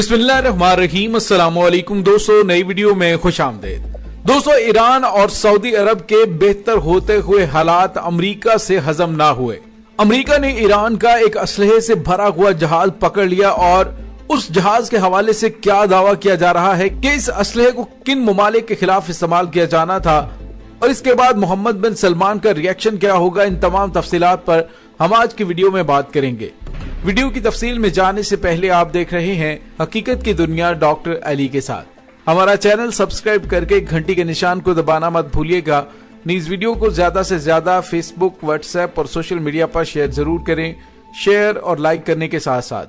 बिस्मिल्लाहिर्रहमानिर्रहीम। अस्सलामुअलैकुम दोस्तों, नई वीडियो में खुश आमदेद। दोस्तों, ईरान और सऊदी अरब के बेहतर होते हुए हालात अमेरिका से हजम ना हुए। अमेरिका ने ईरान का एक असलहे से भरा हुआ जहाज पकड़ लिया और उस जहाज के हवाले से क्या दावा किया जा रहा है कि इस असलहे को किन मुमालिक के खिलाफ इस्तेमाल किया जाना था और इसके बाद मोहम्मद बिन सलमान का रिएक्शन क्या होगा, इन तमाम तफसीलात पर हम आज की वीडियो में बात करेंगे। वीडियो की तफसील में जाने से पहले आप देख रहे हैं हकीकत की दुनिया डॉक्टर अली के साथ। हमारा चैनल सब्सक्राइब करके घंटी के निशान को दबाना मत भूलिएगा। इस वीडियो को ज्यादा से ज्यादा फेसबुक, व्हाट्सएप और सोशल मीडिया पर शेयर जरूर करें। शेयर और लाइक करने के साथ साथ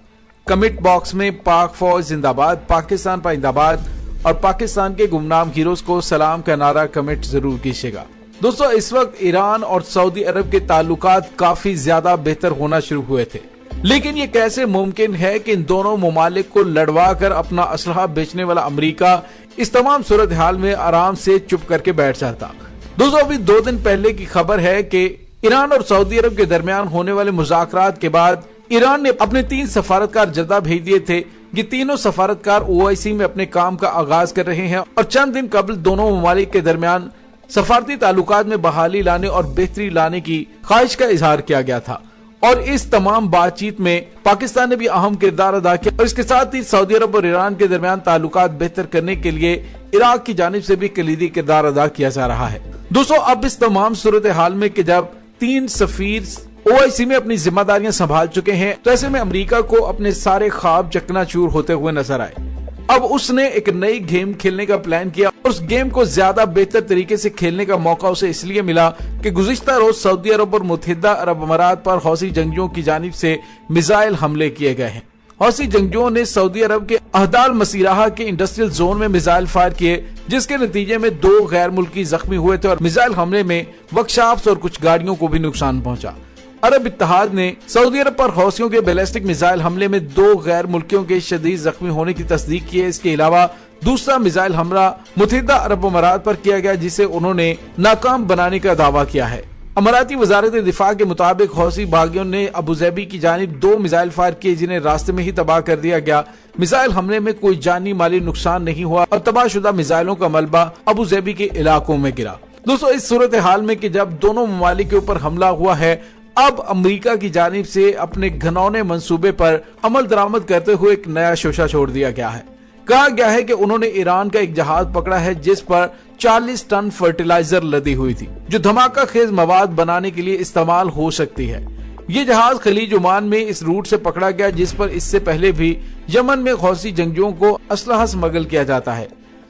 कमेंट बॉक्स में पाक फौज जिंदाबाद, पाकिस्तान पाइंदाबाद और पाकिस्तान के गुमनाम हीरोज को सलाम का नारा कमेंट जरूर कीजिएगा। दोस्तों, इस वक्त ईरान और सऊदी अरब के ताल्लुकात काफी ज्यादा बेहतर होना शुरू हुए थे, लेकिन ये कैसे मुमकिन है कि इन दोनों मुमालिक को लड़वा कर अपना असलहा बेचने वाला अमेरिका इस तमाम सूरत हाल में आराम से चुप करके बैठ जाता। दोस्तों, अभी 2 दिन पहले की खबर है कि ईरान और सऊदी अरब के दरमियान होने वाले मुज़ाकरात के बाद ईरान ने अपने 3 सफारतकार जद्दा भेज दिए थे। ये तीनों सफारतकार OIC में अपने काम का आगाज कर रहे हैं और चंद दिन कबल दोनों मुमालिक के दरमियान सफारती ताल्लुकात में बहाली लाने और बेहतरी लाने की ख्वाहिश का इजहार किया गया था और इस तमाम बातचीत में पाकिस्तान ने भी अहम किरदार अदा किया और इसके साथ ही सऊदी अरब और ईरान के दरमियान ताल्लुकात बेहतर करने के लिए इराक की जानिब से भी कलीदी किरदार अदा किया जा रहा है। दोस्तों, अब इस तमाम सूरत हाल में कि जब 3 सफीर OIC में अपनी जिम्मेदारियां संभाल चुके हैं, तो ऐसे में अमेरिका को अपने सारे ख्वाब चकनाचूर होते हुए नजर आए। अब उसने एक नई गेम खेलने का प्लान किया और उस गेम को ज्यादा बेहतर तरीके से खेलने का मौका उसे इसलिए मिला कि गुज़िश्ता रोज सऊदी अरब और मुत्तहिदा अरब अमारात पर हौसी जंगियों की जानिब से मिसाइल हमले किए गए हैं। हौसी जंगियों ने सऊदी अरब के अहदाल मसीराहा के इंडस्ट्रियल जोन में मिसाइल फायर किए, जिसके नतीजे में 2 गैर मुल्की जख्मी हुए थे और मिसाइल हमले में वर्कशॉप्स और कुछ गाड़ियों को भी नुकसान पहुंचा। अरब इत्तेहाद ने सऊदी अरब पर हौसियों के बैलिस्टिक मिसाइल हमले में 2 गैर मुल्कियों के शदीद जख्मी होने की तस्दीक की है। इसके अलावा दूसरा मिसाइल हमला मुत्तहिदा अरब अमारात पर किया गया, जिसे उन्होंने नाकाम बनाने का दावा किया है। अमाराती वजारत दिफा के मुताबिक हौसी बागियों ने अबूजैबी की जानिब 2 मिसाइल फायर किए, जिन्हें रास्ते में ही तबाह कर दिया गया। मिसाइल हमले में कोई जानी माली नुकसान नहीं हुआ और तबाहशुदा मिसाइलों का मलबा अबूजैबी के इलाकों में गिरा। दोस्तों, इस सूरत हाल में कि जब दोनों ममालिक के ऊपर हमला हुआ है, अब अमेरिका की जानिब से अपने घनौने मंसूबे पर अमल दरामद करते हुए एक नया शोशा छोड़ दिया गया है। कहा गया है कि उन्होंने ईरान का एक जहाज पकड़ा है जिस पर 40 टन फर्टिलाइजर लदी हुई थी, जो धमाका खेज मवाद बनाने के लिए इस्तेमाल हो सकती है। ये जहाज खलीज ओमान में इस रूट से पकड़ा गया, जिस पर इससे पहले भी यमन में हौसी जंगियों को असलहा स्मगल किया जाता है।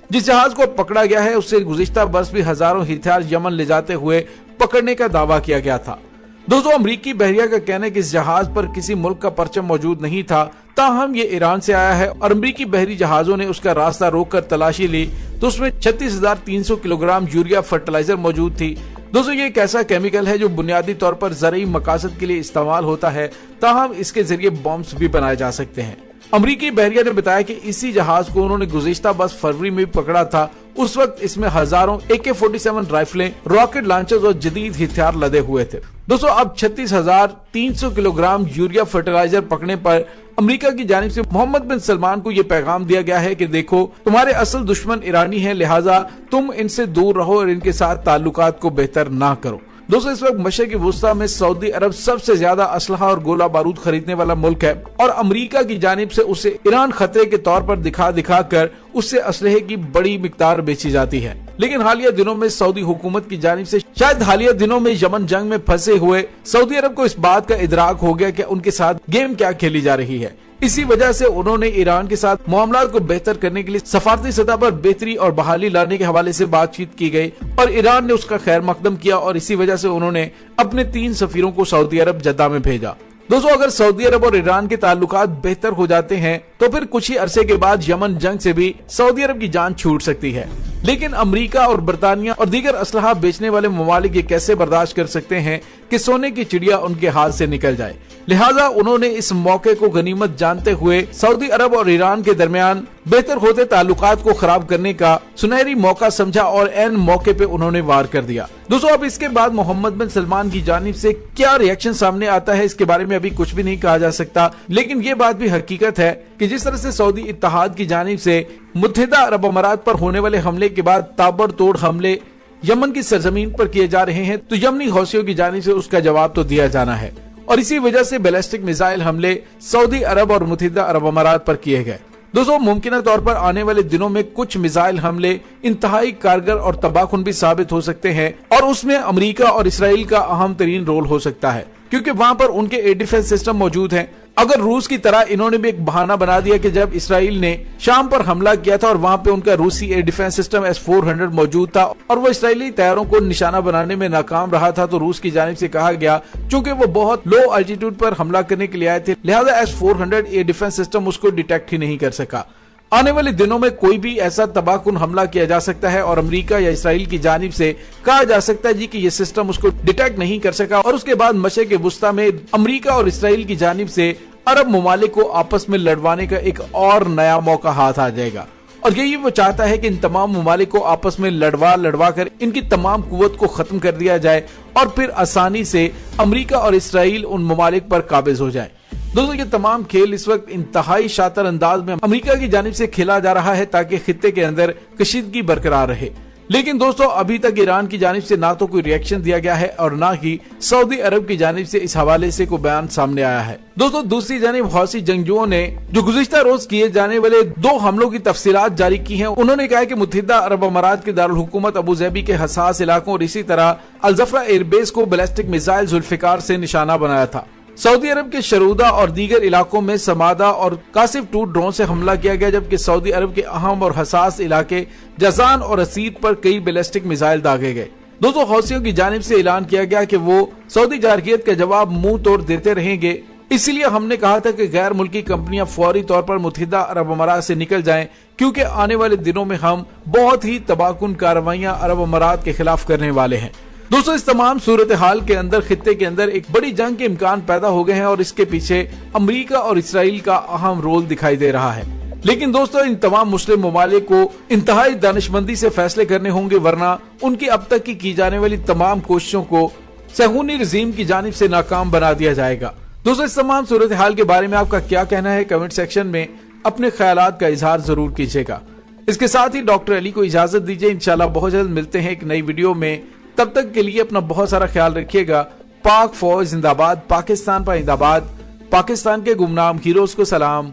जिस जहाज को पकड़ा गया है उससे गुज़िश्ता बरस भी हजारों हथियार यमन ले जाते हुए पकड़ने का दावा किया गया था। दोस्तों, अमरीकी बहरिया का कहना है कि इस जहाज पर किसी मुल्क का परचम मौजूद नहीं था, ताहम ये ईरान से आया है और अमरीकी बहरी जहाजों ने उसका रास्ता रोककर तलाशी ली तो उसमें 36,300 किलोग्राम यूरिया फर्टिलाइजर मौजूद थी। दोस्तों, ये एक ऐसा केमिकल है जो बुनियादी तौर पर ज़रूरी मकासद के लिए इस्तेमाल होता है, ताहम इसके जरिए बॉम्ब्स भी बनाए जा सकते हैं। अमरीकी बहरिया ने बताया कि इसी जहाज को उन्होंने गुज़िश्ता बस फरवरी में भी पकड़ा था। उस वक्त इसमें हजारों AK-47 राइफलें, रॉकेट लॉन्चर्स और जदीद हथियार लदे हुए थे। दोस्तों, अब 36,300 किलोग्राम यूरिया फर्टिलाइजर पकड़ने पर अमेरिका की जानिब से मोहम्मद बिन सलमान को यह पैगाम दिया गया है कि देखो, तुम्हारे असल दुश्मन ईरानी हैं, लिहाजा तुम इनसे दूर रहो और इनके साथ ताल्लुकात को बेहतर ना करो। दोस्तों, इस वक्त मशरिकी वुस्ता में सऊदी अरब सबसे ज्यादा असलहा और गोला बारूद खरीदने वाला मुल्क है और अमेरिका की जानिब से उसे ईरान खतरे के तौर पर दिखा कर उससे असलहे की बड़ी मिकदार बेची जाती है। लेकिन हालिया दिनों में सऊदी हुकूमत की जानिब से शायद हालिया दिनों में यमन जंग में फंसे हुए सऊदी अरब को इस बात का इदराक हो गया कि उनके साथ गेम क्या खेली जा रही है। इसी वजह से उन्होंने ईरान के साथ मामलात को बेहतर करने के लिए सफारती सतह पर बेहतरी और बहाली लाने के हवाले से बातचीत की गई और ईरान ने उसका खैर मकदम किया और इसी वजह से उन्होंने अपने 3 सफीरों को सऊदी अरब जद्दा में भेजा। दोस्तों, अगर सऊदी अरब और ईरान के ताल्लुकात बेहतर हो जाते हैं तो फिर कुछ ही अरसे के बाद यमन जंग से भी सऊदी अरब की जान छूट सकती है। लेकिन अमेरिका और बरतानिया और दीगर असलहा बेचने वाले ममालिक ये कैसे बर्दाश्त कर सकते हैं कि सोने की चिड़िया उनके हाथ से निकल जाए। लिहाजा उन्होंने इस मौके को गनीमत जानते हुए सऊदी अरब और ईरान के दरमियान बेहतर होते ताल्लुकात को खराब करने का सुनहरी मौका समझा और एन मौके पे उन्होंने वार कर दिया। दोस्तों, अब इसके बाद मोहम्मद बिन सलमान की जानिब से क्या रिएक्शन सामने आता है इसके बारे में अभी कुछ भी नहीं कहा जा सकता, लेकिन ये बात भी हकीकत है कि जिस तरह से सऊदी इत्तेहाद की जानिब से मुत्तहिदा अरब अमारात पर होने वाले हमले के बाद ताबड़तोड़ हमले यमन की सरजमीन पर किए जा रहे हैं, तो यमनी हौसियों की जानिब से उसका जवाब तो दिया जाना है और इसी वजह से बैलिस्टिक मिसाइल हमले सऊदी अरब और मुत्तहिदा अरब अमारात पर किए गए। दोस्तों, मुमकिन तौर पर आने वाले दिनों में कुछ मिसाइल हमले इंतहाई कारगर और तबाहकुन भी साबित हो सकते हैं और उसमें अमेरिका और इसराइल का अहम तरीन रोल हो सकता है, क्योंकि वहां पर उनके एयर डिफेंस सिस्टम मौजूद हैं। अगर रूस की तरह इन्होंने भी एक बहाना बना दिया कि जब इसराइल ने शाम पर हमला किया था और वहां पे उनका रूसी एयर डिफेंस सिस्टम S-400 मौजूद था और वो इसराइली तैयारों को निशाना बनाने में नाकाम रहा था, तो रूस की जानिब से कहा गया चूंकि वो बहुत लो अल्टीट्यूड पर हमला करने के लिए आए थे, लिहाजा S-400 एयर डिफेंस सिस्टम उसको डिटेक्ट ही नहीं कर सका। आने वाले दिनों में कोई भी ऐसा तबाहकुन हमला किया जा सकता है और अमेरिका या इसराइल की जानिब से कहा जा सकता है जी कि ये सिस्टम उसको डिटेक्ट नहीं कर सका और उसके बाद मशरिक़ वुस्ता में अमेरिका और इसराइल की जानिब से अरब ममालिक को आपस में लड़वाने का एक और नया मौका हाथ आ जाएगा और यही वो चाहता है कि इन तमाम ममालिक को आपस में लड़वा कर इनकी तमाम कुव्वत को खत्म कर दिया जाए और फिर आसानी से अमेरिका और इसराइल उन ममालिक पर काबिज हो जाए। दोस्तों, ये तमाम खेल इस वक्त इंतहाई शातिर अंदाज में अमेरिका की जानिब से खेला जा रहा है ताकि खित्ते के अंदर कशीदगी बरकरार रहे, लेकिन दोस्तों अभी तक ईरान की जानिब से ना तो कोई रिएक्शन दिया गया है और ना ही सऊदी अरब की जानिब से इस हवाले से कोई बयान सामने आया है। दोस्तों, दूसरी जानिब हौसी जंगजुओं ने जो गुज़िश्ता रोज किए जाने वाले 2 हमलों की तफसीलात जारी की हैं। उन्होंने कहा कि मुत्तहिदा अरब अमारात के दारुल हुकूमत अबू ज़ैबी के हसास इलाकों और इसी तरह अल ज़फ़रा एयरबेस को बैलिस्टिक मिसाइल जुल्फिकार से निशाना बनाया था। सऊदी अरब के शरूदा और दीगर इलाकों में समादा और कासिफ 2 ड्रोन से हमला किया गया, जबकि सऊदी अरब के अहम और हसास इलाके जजान और असीद पर कई बैलिस्टिक मिसाइल दागे गए। दोस्तों, हौसियों की जानिब से ऐलान किया गया कि वो सऊदी जारकियत का जवाब मुंह तोड़ देते रहेंगे, इसलिए हमने कहा था कि गैर मुल्की कंपनियां फौरी तौर पर मुत्तहिदा अरब अमारात से निकल जाएं, क्योंकि आने वाले दिनों में हम बहुत ही तबाहकुन कार्रवाइयां अरब अमारात के खिलाफ करने वाले हैं। दोस्तों, इस तमाम सूरत हाल के अंदर खित्ते के अंदर एक बड़ी जंग के इम्कान पैदा हो गए हैं और इसके पीछे अमेरिका और इसराइल का अहम रोल दिखाई दे रहा है। लेकिन दोस्तों, इन तमाम मुस्लिम ममालिक को इंतहाई दानिशमंदी से फैसले करने होंगे, वरना उनकी अब तक की जाने वाली तमाम कोशिशों को सहूनी रजीम की जानिब से नाकाम बना दिया जाएगा। दोस्तों, इस तमाम सूरत हाल के बारे में आपका क्या कहना है? कमेंट सेक्शन में अपने ख्यालात का इजहार जरूर कीजिएगा। इसके साथ ही डॉक्टर अली को इजाजत दीजिए। इंशाल्लाह बहुत जल्द मिलते हैं एक नई वीडियो में। तब तक के लिए अपना बहुत सारा ख्याल रखिएगा। पाक फौज जिंदाबाद, पाकिस्तान पर जिंदाबाद, पाकिस्तान के गुमनाम हीरोज को सलाम,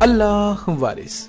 अल्लाह वारिस।